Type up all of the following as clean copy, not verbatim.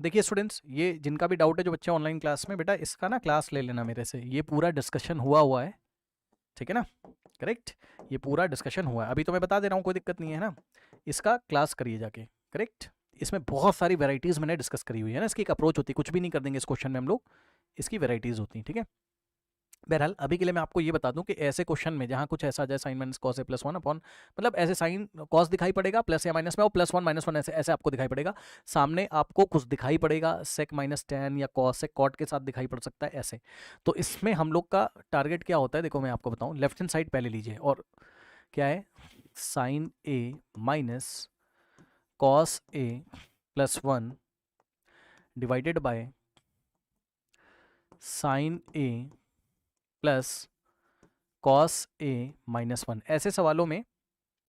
देखिए स्टूडेंट्स, ये जिनका भी डाउट है, जो बच्चे ऑनलाइन क्लास में, बेटा इसका ना क्लास ले लेना मेरे से, ये पूरा डिस्कशन हुआ है, ठीक है ना, करेक्ट। ये पूरा डिस्कशन हुआ है, अभी तो मैं बता दे रहा हूँ, कोई दिक्कत नहीं है ना। इसका क्लास करिए जाके, करेक्ट। इसमें बहुत सारी वेराइटीज़ मैंने डिस्कस करी हुई है ना, इसकी एक अप्रोच होती है, कुछ भी नहीं कर देंगे इस क्वेश्चन में हम लोग, इसकी वेराइटीज़ होती हैं, ठीक है। बहरहाल अभी के लिए मैं आपको ये बता दूं कि ऐसे क्वेश्चन में जहाँ कुछ ऐसा आ जाए sign minus cos A plus one upon, मतलब ऐसे साइन कॉस दिखाई पड़ेगा प्लस या माइनस में, और प्लस वन माइनस वन ऐसे ऐसे आपको दिखाई पड़ेगा, सामने आपको कुछ दिखाई पड़ेगा सेक माइनस टेन या कॉस सेक कॉट के साथ दिखाई पड़ सकता है ऐसे। तो इसमें हम लोग का टारगेट क्या होता है, देखो मैं आपको बताऊँ, लेफ्ट हैंड साइड पहले लीजिए, और क्या है, sine A minus cos A plus one divided by sine A plus cos A minus one. ऐसे सवालों में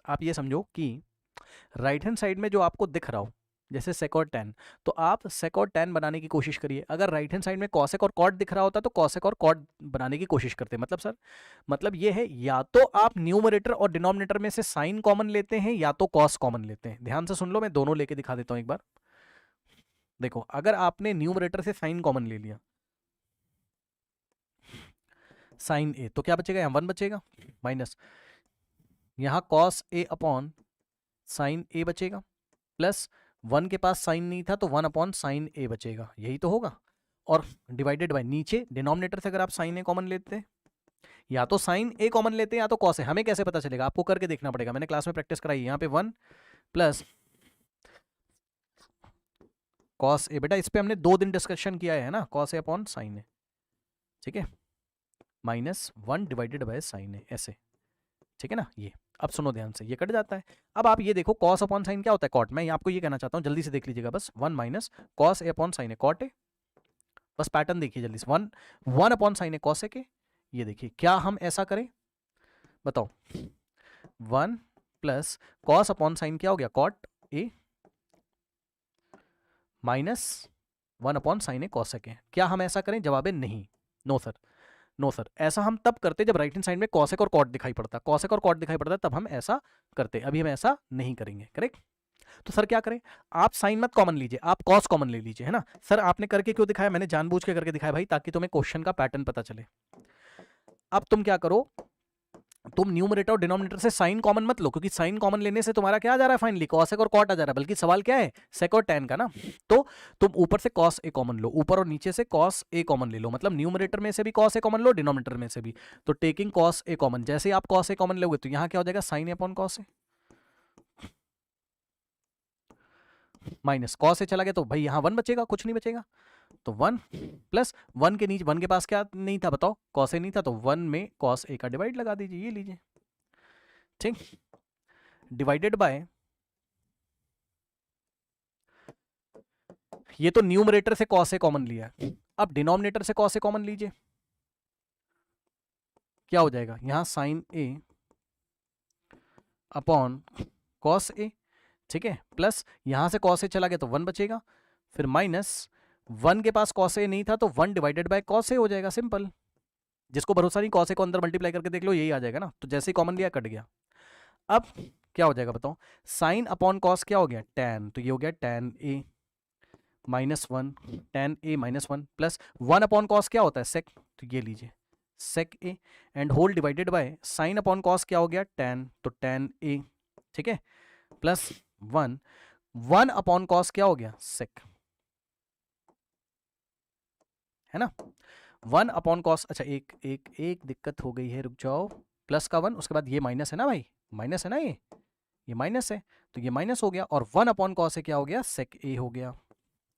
आप ये समझो कि राइट हैंड साइड में जो आपको दिख रहा हो, जैसे सेक और टैन, तो आप सेक और टैन बनाने की कोशिश करिए। अगर राइट हैंड साइड में कॉसेक और कॉट दिख रहा होता तो कॉसेक और कॉट बनाने की कोशिश करते। मतलब सर, मतलब ये है, या तो आप न्यूमरेटर और डिनोमिनेटर में से साइन कॉमन लेते हैं या तो कॉस कॉमन लेते हैं। ध्यान से सुन लो, मैं दोनों लेके दिखा देता हूं एक बार। देखो, अगर आपने न्यूमरेटर से साइन कॉमन ले लिया, साइन ए, तो क्या बचेगा, यहां वन बचेगा, माइनस यहां कॉस ए अपॉन साइन ए बचेगा, प्लस वन के पास साइन नहीं था तो वन अपॉन साइन ए बचेगा, यही तो होगा। और डिवाइडेड बाय नीचे डिनोमिनेटर से अगर आप साइन ए कॉमन लेते हैं, या तो साइन ए कॉमन लेते हैं या तो कॉस ए। हमें कैसे पता चलेगा, आपको करके देखना पड़ेगा, मैंने क्लास में प्रैक्टिस कराई है। यहाँ पे वन प्लस कॉस ए, बेटा इस पे हमने 2 दिन डिस्कशन किया है ना, cos a upon sine a, ठीक है, minus one divided by sine a, ऐसे, ठीक है ना। ये अब सुनो ध्यान से, ये कट जाता है। अब आप ये देखो, कॉस अपॉन साइन क्या होता है, कॉट। मैं आपको ये कहना चाहता हूँ, जल्दी से देख लीजिएगा बस, one minus cos a upon sine a, cot a. बस पैटर्न देखिए जल्दी से, one one upon sine a cos a के। ये देखिए, क्या हम ऐसा करें, बताओ, one plus cos upon sine क्या हो गया, cot a, minus one upon sine a cosec a. क्या हम ऐसा करें, जवाब है नहीं, नो सर, नो सर। ऐसा हम तब करते जब राइट हैंड साइड में कॉसेक और कॉट दिखाई पड़ता, कॉसेक और कॉट दिखाई पड़ता तब हम ऐसा करते, अभी हम ऐसा नहीं करेंगे, करेक्ट। तो सर क्या करें, आप साइन मत कॉमन लीजिए, आप कॉस कॉमन ले लीजिए, है ना। सर आपने करके क्यों दिखाया, मैंने जानबूझ के करके दिखाया भाई, ताकि तुम्हें क्वेश्चन का पैटर्न पता चले। अब तुम क्या करो, तुम न्यूमरेटर और डिनोमिनेटर से साइन कॉमन मत लो, क्योंकि साइन कॉमन लेने से तुम्हारा क्या आ जा रहा है फाइनली, कॉसेक और कॉट आ जा रहा है, बल्कि सवाल क्या है, सेक और टैन का ना। तो तुम ऊपर से कॉस ए कॉमन लो, ऊपर और नीचे से कॉस ए कॉमन ले लो, मतलब न्यूमरेटर में से भी cos A common low, denominator में से भी। तो टेकिंग कॉस ए कॉमन, जैसे ही आप कॉस ए कॉमन लोगे तो यहाँ क्या हो जाएगा, sign A upon cos A, minus cos ए चला गया तो भाई यहाँ वन बचेगा, कुछ नहीं बचेगा। तो वन प्लस वन के नीचे, वन के पास क्या नहीं था बताओ, कॉस ए नहीं था, तो वन में कॉस ए का डिवाइड लगा दीजिए, ये लीजिए, ठीक, डिवाइडेड बाय, ये तो न्यूमरेटर से कॉस ए कॉमन लिया है, अब डिनोमिनेटर से कॉस ए कॉमन लीजिए, क्या हो जाएगा, यहां sign A upon cos A, ठीक है, प्लस यहां से कॉस ए चला गया तो वन बचेगा, फिर माइनस वन के पास कॉस ए नहीं था तो one divided by cos A हो जाएगा, सिंपल। जिसको भरोसा नहीं, कॉस ए को अंदर मल्टीप्लाई करके देख लो, यही आ जाएगा ना। तो जैसे ही कॉमन लिया, कट गया। अब क्या हो जाएगा बताओ, साइन अपॉन कॉस क्या हो गया, टैन, तो ये हो गया tan a minus one, tan a minus one, plus one upon cos क्या होता है, सेक, तो ये लीजिए sec a, and whole divided by sine upon cos क्या हो गया, टैन, तो टैन ए, ठीक है, plus one, one upon cos क्या हो गया, सेक, है ना, वन अपॉन कॉस। अच्छा एक एक एक दिक्कत हो गई है, रुक जाओ, प्लस का वन, उसके बाद ये माइनस है ना भाई, माइनस है ना, ये माइनस है, तो ये माइनस हो गया, और वन अपॉन कॉस से क्या हो गया, सेक ए हो गया।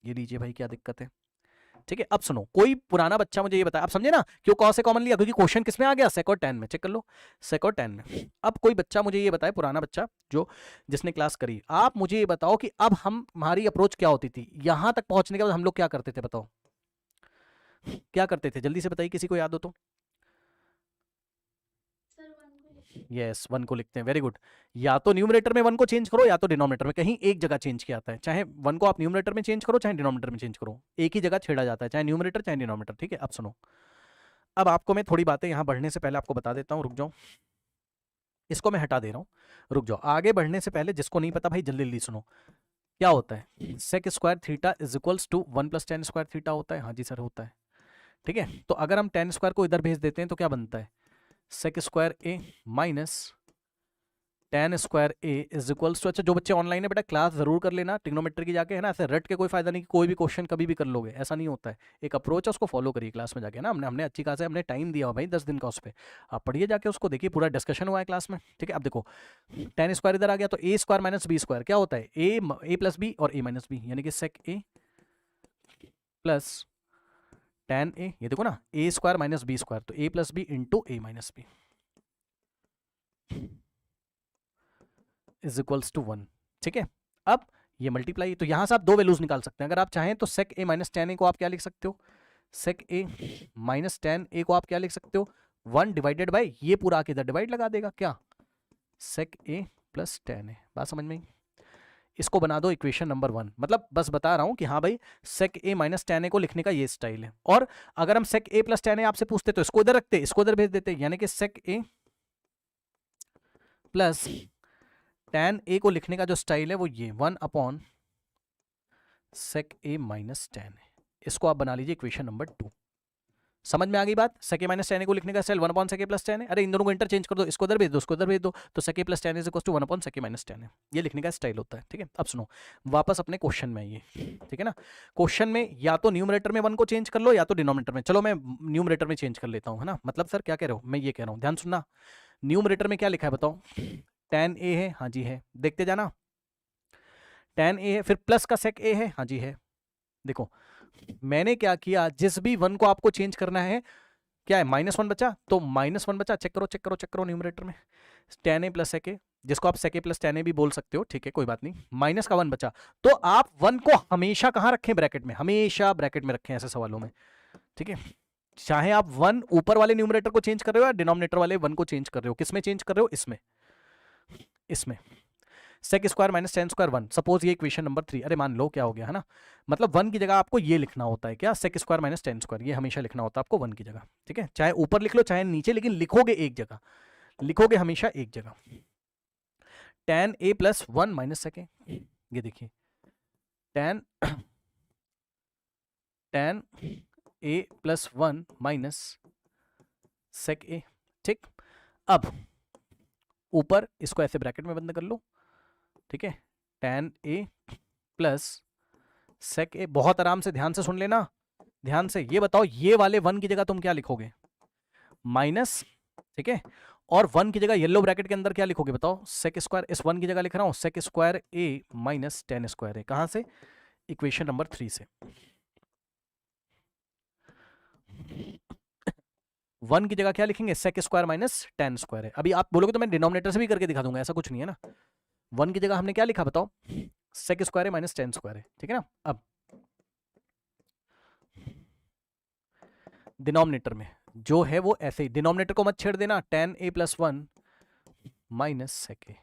ये लीजिए भाई, क्या दिक्कत है, ठीक है। अब सुनो, कोई पुराना बच्चा मुझे ये बताया, आप समझे ना क्यों कॉस से कॉमन लिया, क्योंकि क्वेश्चन किस में आ गया, सेक और टैन में, चेक कर लो, सेक और टैन में। अब कोई बच्चा मुझे ये बताए, पुराना बच्चा जो जिसने क्लास करी, आप मुझे ये बताओ कि अब हम हमारी अप्रोच क्या होती थी, यहां तक पहुंचने के बाद हम लोग क्या करते थे, बताओ क्या करते थे, जल्दी से बताइए, किसी को याद हो तो। यस, वन को लिखते हैं, वेरी गुड। या तो न्यूमरेटर में वन को चेंज करो या तो डिनोमिनेटर में, कहीं एक जगह चेंज किया जाता है, चाहे वन को आप न्यूमरेटर में चेंज करो चाहे डिनोमिनेटर में चेंज करो, एक ही जगह छेड़ा जाता है, चाहे न्यूमरेटर चाहे डिनोमिनेटर, ठीक है। अब सुनो, अब आपको मैं थोड़ी बातें यहां बढ़ने से पहले आपको बता देता हूं, रुक जाओ, इसको मैं हटा दे रहा हूं, रुक जाओ, आगे बढ़ने से पहले जिसको नहीं पता भाई जल्दी जल्दी सुनो। क्या होता है, sec square theta is equals to 1 plus tan square theta होता है। हाँ जी सर होता है। ठीक है, तो अगर हम टेन स्क्वायर को इधर भेज देते हैं तो क्या बनता है, sec square a minus tan square a is equals to, अच्छा जो बच्चे ऑनलाइन है बेटा क्लास जरूर कर लेना ट्रिग्नोमेट्री की जाके, है ना, ऐसे रट के कोई फायदा नहीं कि कोई भी क्वेश्चन कभी भी कर लोगे, ऐसा नहीं होता है। एक अप्रोच है उसको फॉलो करिए क्लास में जाके, ना हमने अच्छी खास है, हमने टाइम दिया हुआ भाई 10 दिन का उस पर, आप पढ़िए जाके उसको, देखिए पूरा डिस्कशन हुआ है क्लास में। ठीक है, अब देखो टेन स्क्वायर इधर आ गया तो ए स्क्वायर माइनस बी स्क्वायर क्या होता है, ए प्लस बी और ए माइनस बी, यानी कि सेक ए प्लस टेन ए, ये देखो ना a square minus b square, तो a plus b into a minus b is equals to 1। ठीक है, अब ये मल्टीप्लाई, तो यहां से आप दो वैल्यूज निकाल सकते हैं अगर आप चाहें तो। सेक ए माइनस टेन ए को आप क्या लिख सकते हो, सेक ए माइनस टेन ए को आप क्या लिख सकते हो, 1 डिवाइडेड बाई ये पूरा आके इधर डिवाइड लगा देगा, क्या सेक ए प्लस टेन ए, बात समझ में। इसको बना दो इक्वेशन नंबर 1, मतलब बस बता रहा हूं कि हाँ भाई सेक ए माइनस टेन ए को लिखने का ये स्टाइल है। और अगर हम सेक ए प्लस टेन ए आपसे पूछते तो इसको इधर रखते, इसको इधर भेज देते, यानी कि सेक ए प्लस टेन ए को लिखने का जो स्टाइल है वो ये 1 upon sec a minus ten ए, इसको आप बना लीजिए इक्वेशन नंबर 2। समझ में आ गई बात, सेक ए माइनस टेन ए को लिखने का style 1 upon sec a plus ten है, अरे इन दोनों को इंटरचेंज कर दो, इसको इधर भेज दो, इसको इधर भेज दो, तो sec a plus ten is equal to 1 upon sec a minus ten है, ये लिखने का स्टाइल होता है। ठीक है, अब सुनो वापस अपने क्वेश्चन में ये, ठीक है ना, क्वेश्चन में या तो न्यूमरेटर में 1 को चेंज कर लो या तो डिनोमिनेटर में, चलो मैं न्यूमरेटर में चेंज कर लेता हूँ, है ना, मतलब सर क्या कह रहे हो, मैं ये कह रहा हूँ ध्यान सुनना, न्यूमरेटर में क्या लिखा है बताओ, टेन ए है, हाँ जी है, देखते जाना, टेन ए है, फिर प्लस का सेक ए है, हाँ जी है। देखो मैंने क्या किया, जिस भी 1 को आपको चेंज करना है, क्या है -1 बचा, तो -1 बचा, चेक करो चेक करो चेक करो न्यूमरेटर में, टेन ए प्लस सेक ए, जिसको आप सेक ए प्लस टेन ए भी बोल सकते हो, ठीक है कोई बात नहीं, माइनस का 1 बचा, तो आप 1 को हमेशा कहां रखें, ब्रैकेट में, हमेशा ब्रैकेट में रखें ऐसे सवालों में। ठीक है, चाहे आप 1 ऊपर वाले न्यूमरेटर को चेंज कर रहे हो या डिनोमिनेटर वाले 1 को चेंज कर रहे हो, किसमें चेंज कर रहे हो, इसमें, इसमें sec square minus tan square 1, suppose ये इक्वेशन नंबर 3, अरे मान लो क्या हो गया, है ना, मतलब 1 की जगह आपको ये लिखना होता है, क्या sec square minus tan square, ये हमेशा लिखना होता है आपको 1 की जगह। ठीक है, चाहे ऊपर लिख लो चाहे नीचे, लेकिन लिखोगे एक जगह, लिखोगे हमेशा एक जगह, टेन ए प्लस 1 माइनस सेक ए, ये देखिए टेन टेन ए प्लस 1 माइनस सेक ए। ठीक, अब ऊपर इसको ऐसे ब्रैकेट में बंद कर लो, ठीक है, टेन ए प्लस सेक ए, बहुत आराम से ध्यान से सुन लेना, ध्यान से, ये बताओ ये वाले 1 की जगह तुम क्या लिखोगे, माइनस, ठीक है, और 1 की जगह येलो ब्रैकेट के अंदर क्या लिखोगे बताओ, सेक स्क्वायर, इस 1 की जगह लिख रहा हूं सेक square a minus tan square ए, कहां से, इक्वेशन नंबर 3 से। 1 की जगह क्या लिखेंगे, sec square minus tan square है। अभी आप बोलोगे तो मैं डिनोमिनेटर से भी करके दिखा दूंगा, ऐसा कुछ नहीं है ना। 1 की जगह हमने क्या लिखा बताओ, सेक स्क्वायर है माइनस टेन स्क्वायर है, ठीक है ना। अब डिनोमिनेटर में जो है वो ऐसे ही, डिनोमिनेटर को मत छेड़ देना, टेन ए प्लस 1 माइनस सेक ए।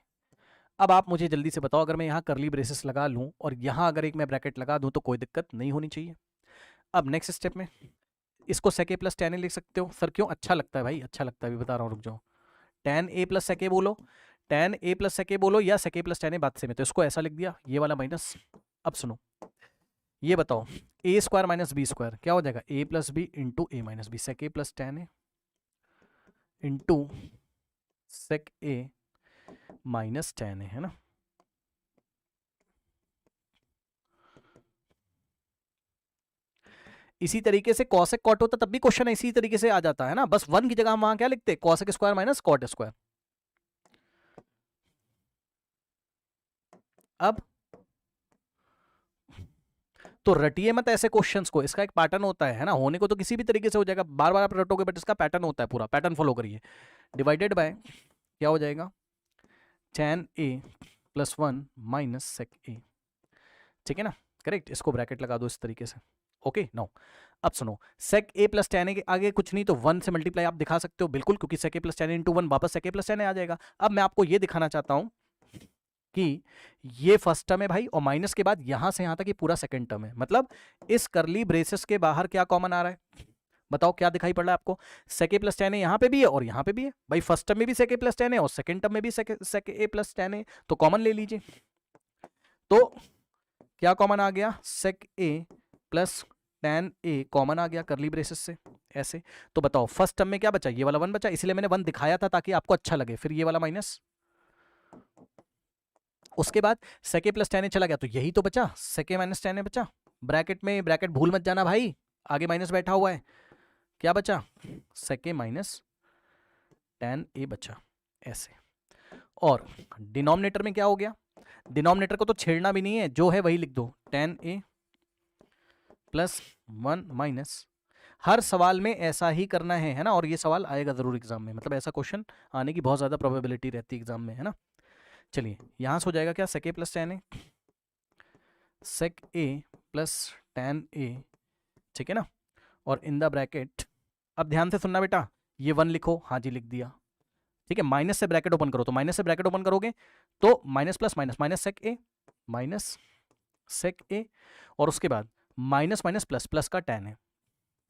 अब आप मुझे जल्दी से बताओ, अगर मैं यहाँ करली ब्रेसेस लगा लूँ और यहाँ अगर एक मैं ब्रैकेट लगा दूँ तो कोई दिक्कत नहीं होनी चाहिए। अब नेक्स्ट स्टेप में इसको सेक ए प्लस टेन ए लिख सकते हो, सर क्यों, अच्छा लगता है भाई, अच्छा लगता है, अभी बता रहा हूँ, रुक जाओ, टेन ए प्लस सेक ए बोलो, टेन ए प्लस सेक ए बोलो, या सेक ए प्लस टेन ए बात से में, तो इसको ऐसा लिख दिया, ये वाला माइनस। अब सुनो, ये बताओ a square minus b square क्या हो जाएगा, ए plus b into a minus B, sec a plus ten A into sec a minus ten ए, है ना। इसी तरीके से कॉसेक कॉट होता तब भी क्वेश्चन इसी तरीके से आ जाता है ना, बस 1 की जगह हम वहां क्या लिखते, cosec square minus cot square. अब तो रटिए मत ऐसे क्वेश्चंस को, इसका एक पैटर्न होता है ना, होने को तो किसी भी तरीके से हो जाएगा, बार बार आप रटोगे, बट इसका पैटर्न होता है, पूरा पैटर्न फॉलो करिए, डिवाइडेड बाय क्या हो जाएगा, टेन ए प्लस 1 माइनस सेक ए, ठीक है ना, करेक्ट। इसको ब्रैकेट लगा दो इस तरीके से, ओके। नाउ अब सुनो, सेक ए प्लस टेन ए के आगे कुछ नहीं तो 1 से मल्टीप्लाई आप दिखा सकते हो, बिल्कुल, क्योंकि सेक ए प्लस टेन इंटू 1 वापस सेक ए प्लस टेन ए आ जाएगा। अब मैं आपको ये दिखाना चाहता हूं कि ये फर्स्ट टर्म है भाई, और माइनस के बाद यहां से यहां तक ये पूरा सेकंड टर्म है, मतलब इस करली ब्रेसेस के बाहर क्या कॉमन आ रहा है, बताओ क्या दिखाई पड़ रहा है आपको, सेक ए प्लस टेन ए यहाँ पे भी है और यहाँ पे भी है भाई, फर्स्ट टर्म में भी सेक ए प्लस टेन है और सेकंड टर्म में भी सेक ए प्लस टेन है, तो कॉमन ले लीजिए। तो क्या कॉमन आ गया, sec a plus tan a common आ गया करली ब्रेसेस से ऐसे। तो बताओ फर्स्ट टर्म में क्या बचा, ये वाला 1 बचा, इसलिए मैंने 1 दिखाया था ताकि आपको अच्छा लगे। फिर ये वाला माइनस, उसके बाद sec a plus tan a चला गया, तो यही तो बचा, sec a minus tan a बचा। ब्रैकेट में ब्रैकेट भूल मत जाना भाई, आगे माइनस बैठा हुआ है। क्या बचा, sec a minus tan a बचा ऐसे। और डिनोमिनेटर में क्या हो गया, डिनोमिनेटर को तो छेड़ना भी नहीं है, जो है वही लिख दो, tan a प्लस 1 माइनस। हर सवाल में ऐसा ही करना है ना, और ये सवाल आएगा जरूर एग्जाम में, मतलब ऐसा क्वेश्चन आने की बहुत ज्यादा प्रोबेबिलिटी रहती है एग्जाम में, है ना। चलिए यहां से हो जाएगा क्या, sec a plus tan a, sec a plus tan a, ठीक है ना। और इन द ब्रैकेट, अब ध्यान से सुनना बेटा, ये 1 लिखो, हाँ जी लिख दिया, ठीक है। माइनस से ब्रैकेट ओपन करो, तो माइनस से ब्रैकेट ओपन करोगे तो minus plus minus, minus sec a minus sec a, और उसके बाद माइनस माइनस प्लस, प्लस का tan है,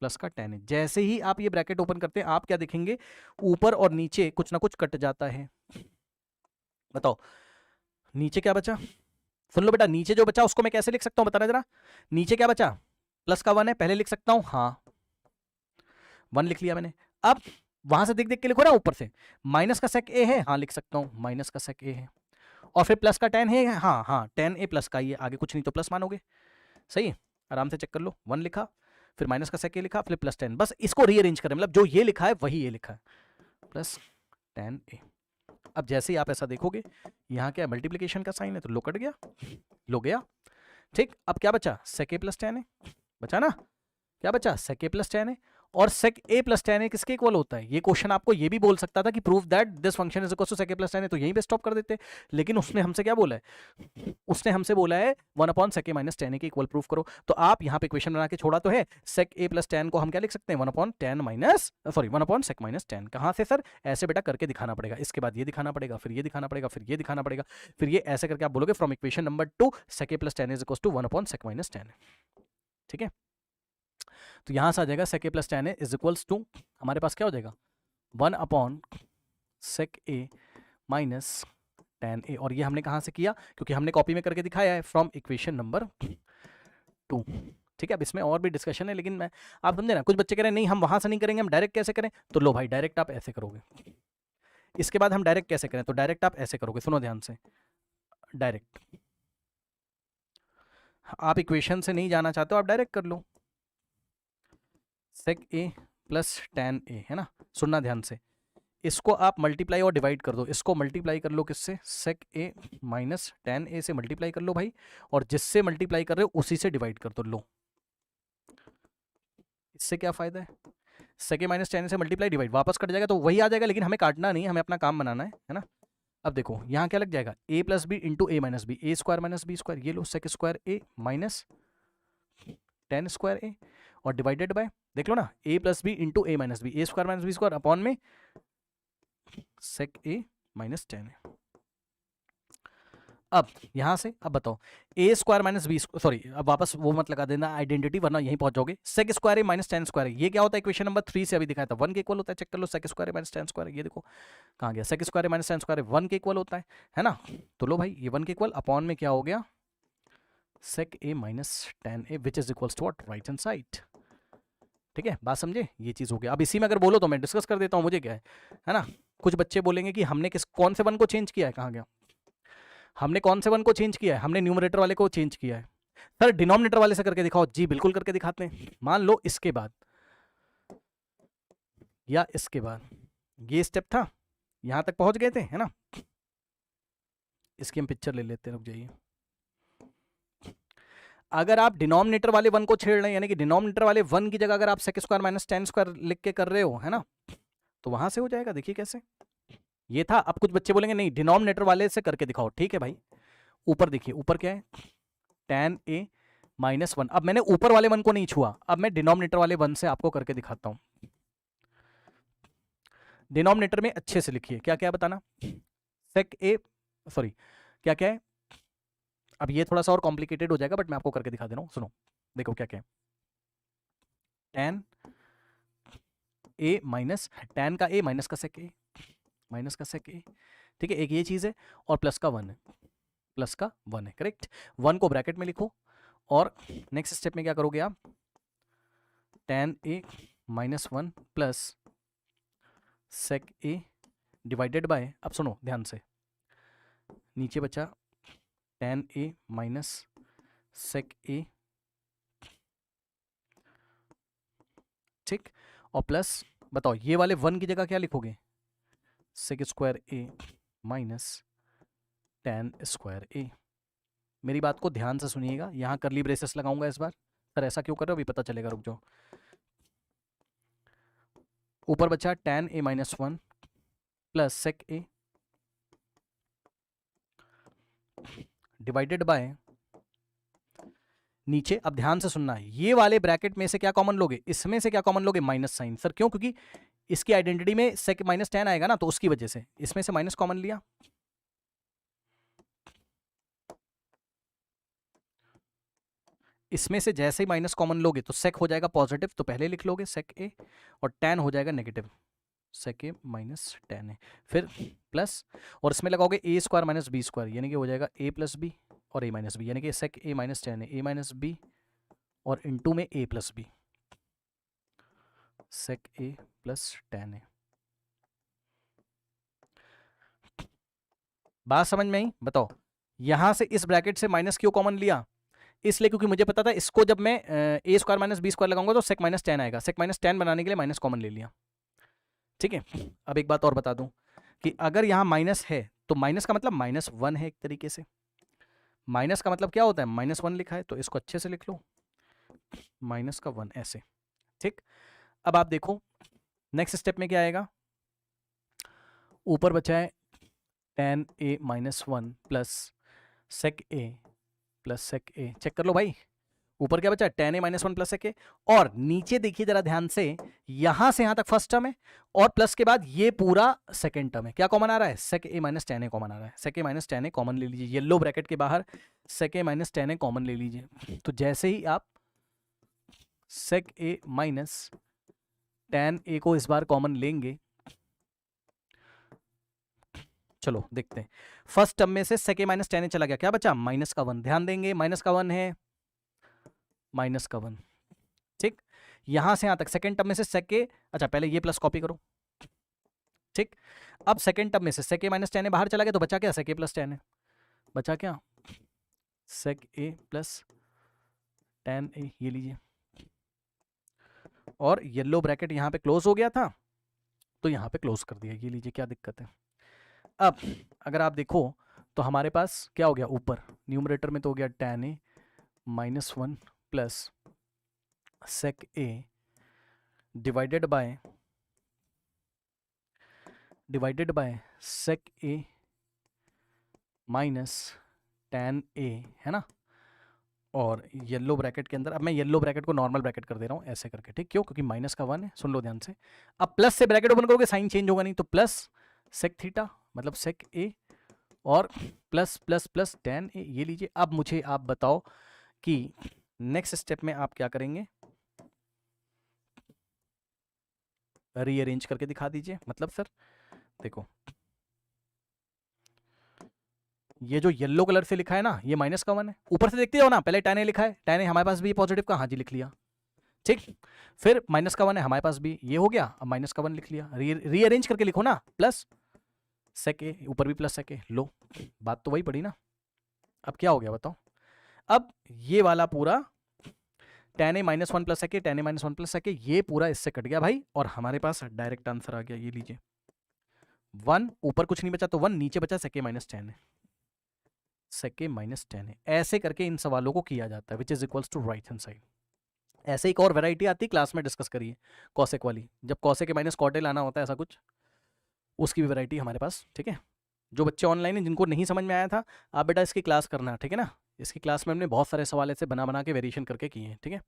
प्लस का tan है। जैसे ही आप ये ब्रैकेट ओपन करते हैं, आप क्या देखेंगे, ऊपर और नीचे कुछ ना कुछ कट जाता है। बताओ नीचे क्या बचा, सुन लो बेटा, नीचे जो बचा उसको मैं कैसे लिख सकता हूं, बताना जरा। नीचे क्या बचा, प्लस का 1 है, पहले लिख सकता हूं, हाँ 1 लिख लिया मैंने। अब वहां से देख देख के लिखो ना, ऊपर से माइनस का sec a है, हाँ लिख सकता हूं माइनस का sec a है, और फिर प्लस का tan है, हाँ हाँ tan a प्लस का, ये आगे कुछ नहीं तो प्लस मानोगे, सही है, आराम से चेक कर लो। 1 लिखा, फिर माइनस का sec a लिखा, फिर प्लस tan, बस इसको रीअरेंज करें, मतलब जो ये लिखा है वही ये लिखा है, प्लस tan a। अब जैसे ही आप ऐसा देखोगे, यहाँ क्या मल्टीप्लीकेशन का साइन है, तो लो कट गया, लो गया, ठीक। अब क्या बचा, sec a plus tan a बचा ना, क्या बचा, sec a plus tan a, और sec a plus tan a किसके इक्वल होता है। ये क्वेश्चन आपको ये भी बोल सकता था कि prove that this function is equal to sec a plus tan a, तो यहीं पे स्टॉप कर देते, लेकिन उसने हमसे क्या बोला है, उसने हमसे बोला है 1 upon sec a minus tan a के इक्वल प्रूव करो। तो आप यहाँ पे इक्वेशन बना के छोड़ा तो है, sec a प्लस tan को हम क्या लिख सकते हैं, 1 upon tan minus, sorry 1 upon sec minus tan। कहाँ से सर, ऐसे बेटा करके दिखाना पड़ेगा, इसके बाद ये दिखाना पड़ेगा, फिर ये दिखाना पड़ेगा, फिर ये दिखाना पड़ेगा, फिर ये ऐसे करके आप बोलोगे from equation number 2 sec a plus tan is equal to 1 upon sec minus tan, ठीक है। तो यहां से आ जाएगा sec a plus tan is equals to, हमारे पास क्या हो जाएगा, 1 upon sec a minus tan a, और ये हमने कहां से किया, क्योंकि हमने कॉपी में करके दिखाया है फ्रॉम इक्वेशन नंबर 2, ठीक है। अब इसमें और भी डिस्कशन है, लेकिन मैं, आप समझे ना, कुछ बच्चे कह रहे हैं नहीं हम वहां से नहीं करेंगे, हम डायरेक्ट कैसे करें, तो लो भाई डायरेक्ट आप ऐसे करोगे। इसके बाद हम डायरेक्ट कैसे करें, तो डायरेक्ट आप ऐसे करोगे, सुनो ध्यान से, डायरेक्ट आप इक्वेशन से नहीं जाना चाहते हो, आप डायरेक्ट कर लो, sec a plus tan a, है ना, सुनना ध्यान से, इसको आप मल्टीप्लाई और डिवाइड कर दो, इसको मल्टीप्लाई कर लो किससे, sec a minus tan a से मल्टीप्लाई कर लो भाई, और जिससे मल्टीप्लाई कर रहे हो उसी से डिवाइड कर दो, लो इससे क्या फायदा है, sec a minus tan a से मल्टीप्लाई डिवाइड, वापस कट जाएगा तो वही आ जाएगा, लेकिन हमें काटना नहीं, हमें अपना काम बनाना है ना। अब देखो यहाँ क्या लग जाएगा, a plus b into a minus b, a square minus b square, ये लो sec square a minus tan square a, और डिवाइडेड बाय, देख लो ना, a plus b into a minus b, a square minus b square upon में sec a minus tan a। अब यहां से अब बताओ, a square minus b, sorry अब वापस वो मत लगा देना आइडेंटिटी, वरना यहीं पहुंच जाओगे। sec square a minus tan square, ये क्या होता है, इक्वेशन नंबर 3 से अभी दिखाया था, 1 के इक्वल होता है, चेक कर लो, sec square a minus tan square, ये देखो कहाँ गया, sec square a minus tan square 1 के इक्वल होता है ना। तो लो भाई ये 1 के इक्वल अपॉन में क्या हो गया, sec a minus tan a which is equals to what, right hand side, ठीक है, बात समझे, ये चीज हो गया। अब इसी में अगर बोलो तो मैं डिस्कस कर देता हूँ, मुझे क्या है ना। कुछ बच्चे बोलेंगे कि हमने कौन से 1 को चेंज किया है, कहाँ गया, हमने कौन से 1 को चेंज किया है, हमने न्यूमरेटर वाले को चेंज किया है। सर डिनोमिनेटर वाले से करके दिखाओ, जी बिल्कुल करके दिखाते हैं। मान लो इसके बाद या इसके बाद ये स्टेप था, यहां तक पहुंच गए थे, है ना। इसकी हम पिक्चर ले लेते हैं, रुक जाइए। अगर आप डिनोमिनेटर वाले 1 को छेड़ रहे हैं, यानी कि डिनोमिनेटर वाले 1 की जगह अगर आप sec square minus tan square लिख के कर रहे हो, है ना, तो वहां से हो जाएगा, देखिए कैसे, ये था। अब कुछ बच्चे बोलेंगे नहीं डिनोमिनेटर वाले से करके दिखाओ, ठीक है भाई। ऊपर देखिए, ऊपर क्या है, tan a माइनस 1। अब मैंने ऊपर वाले 1 को नहीं छुआ, अब मैं डिनोमिनेटर वाले 1 से आपको करके दिखाता हूं। डिनोमिनेटर में अच्छे से लिखिए, क्या क्या बताना, sec a, सॉरी क्या क्या है, अब ये थोड़ा सा और कॉम्प्लिकेटेड हो जाएगा, बट मैं आपको करके दिखा दे रहा हूं, सुनो देखो क्या क्या है, tan a माइनस, tan का a माइनस का sec a, माइनस का sec a, ठीक है, एक ये चीज है, और प्लस का 1 है, प्लस का 1 है, करेक्ट। 1 को ब्रैकेट में लिखो, और नेक्स्ट स्टेप में क्या करोगे आप, tan a minus 1 plus sec a divided by, अब सुनो ध्यान से, नीचे बचा tan a minus sec a, ठीक, और प्लस बताओ ये वाले 1 की जगह क्या लिखोगे, sec square a minus tan square a। मेरी बात को ध्यान से सुनिएगा, यहाँ करली ब्रेसेस लगाऊंगा इस बार। सर ऐसा क्यों कर रहे हो, अभी पता चलेगा, रुक जाओ। ऊपर बचा tan a minus 1 plus sec a divided by, नीचे अब ध्यान से सुनना है, ये वाले ब्रैकेट में से क्या कॉमन लोगे, इसमें से क्या कॉमन लोगे, माइनस साइन। सर क्यों, क्योंकि इसकी आइडेंटिटी में सेक माइनस tan आएगा ना, तो उसकी वजह से इसमें से माइनस कॉमन लिया। इसमें से जैसे ही माइनस कॉमन लोगे तो सेक हो जाएगा पॉजिटिव, तो पहले लिख लोगे सेक ए, और tan हो जाएगा negative, sec a minus tan ए, फिर प्लस, और इसमें लगाओगे ए स्क्वायर माइनस बी स्क्वायर, यानी कि हो जाएगा ए प्लस बी और ए माइनस बी, यानी कि सेक a minus tan A minus B और इनटू में ए plus B, sec a plus tan ए। बात समझ में आई, बताओ यहां से इस ब्रैकेट से माइनस क्यों कॉमन लिया, इसलिए क्योंकि मुझे पता था इसको जब मैं ए स्क्वायर माइनस बी स्क्वायर लगाऊंगा तो सेक माइनस tan आएगा, सेक माइनस tan बनाने के लिए माइनस कॉमन ले लिया, ठीक है। अब एक बात और बता दूं कि अगर यहाँ माइनस है तो माइनस का मतलब माइनस 1 है, एक तरीके से माइनस का मतलब क्या होता है, माइनस 1 लिखा है, तो इसको अच्छे से लिख लो, माइनस का 1 ऐसे, ठीक। अब आप देखो नेक्स्ट स्टेप में क्या आएगा, ऊपर बचा है tan a minus 1 plus sec a plus sec a, check कर लो भाई, ऊपर क्या बचा, tan a minus 1 plus sec a, और नीचे देखिए जरा ध्यान से, यहां से यहां तक फर्स्ट टर्म है और प्लस के बाद ये पूरा सेकंड टर्म है, क्या कॉमन आ रहा है, sec a minus tan a common आ रहा है, sec a minus tan a common ले लीजिए, येलो ब्रैकेट के बाहर sec a minus tan a common ले लीजिए, तो जैसे ही आप sec a minus tan a को इस बार कॉमन लेंगे, चलो देखते हैं, फर्स्ट टर्म में से sec a minus tan a चला गया, क्या बचा, माइनस का 1, ध्यान देंगे माइनस का 1 है, माइनस का 1, ठीक। यहां से यहां तक सेकंड टर्म में से sec a, अच्छा पहले ये प्लस कॉपी करो, ठीक। अब सेकंड टर्म में से sec a minus tan a बाहर चला गया, तो बचा क्या, sec a plus tan a, बचा क्या, sec a plus tan a, ये लीजिए, और येलो ब्रैकेट यहां पे क्लोज हो गया था तो यहां पे क्लोज कर दिया, ये लीजिए, क्या दिक्कत है। अब अगर आप देखो तो हमारे पास क्या हो गया, ऊपर न्यूमरेटर में तो हो गया tan a minus 1 plus sec a divided by sec a minus tan a, है ना, और येलो ब्रैकेट के अंदर, अब मैं येलो ब्रैकेट को नॉर्मल ब्रैकेट कर दे रहा हूँ ऐसे करके, ठीक, क्यों, क्योंकि माइनस का 1 है, सुन लो ध्यान से। अब प्लस से ब्रैकेट ओपन करोगे साइन चेंज होगा नहीं, तो प्लस sec थीटा मतलब sec a और plus plus plus tan a, ये लीजिए। अब मुझे आप बताओ कि नेक्स्ट स्टेप में आप क्या करेंगे, रीअरेंज करके दिखा दीजिए, मतलब सर देखो ये जो येलो कलर से लिखा है ना, ये माइनस का 1 है, ऊपर से देखते जाओ ना, पहले tan a लिखा है, tan a हमारे पास भी पॉजिटिव का, हाँ जी लिख लिया, ठीक, फिर माइनस का 1 है हमारे पास भी, ये हो गया, अब माइनस का 1 लिख लिया, रीअरेंज करके लिखो ना, प्लस sec a, ऊपर भी प्लस sec a, लो बात तो वही पड़ी ना। अब क्या हो गया बताओ, अब ये वाला पूरा tan a minus 1 plus sec a, tan a minus 1 plus sec a, ये पूरा इससे कट गया भाई, और हमारे पास डायरेक्ट आंसर आ गया, ये लीजिए 1, ऊपर कुछ नहीं बचा तो 1, नीचे बचा sec a minus tan a, sec a minus tan a, ऐसे करके इन सवालों को किया जाता है, which is equals to right hand side. ऐसे एक और वैरायटी आती है, क्लास में डिस्कस करिए, कॉसेक वाली, जब कॉसेक के माइनस कॉटे लाना होता है ऐसा कुछ, उसकी भी वैरायटी हमारे पास, ठीक है। जो बच्चे ऑनलाइन हैं जिनको नहीं समझ में आया था, आप बेटा इसकी क्लास करना, ठीक है ना, इसकी क्लास में हमने बहुत सारे सवाल ऐसे बना बना के वेरिएशन करके किए हैं, ठीक है।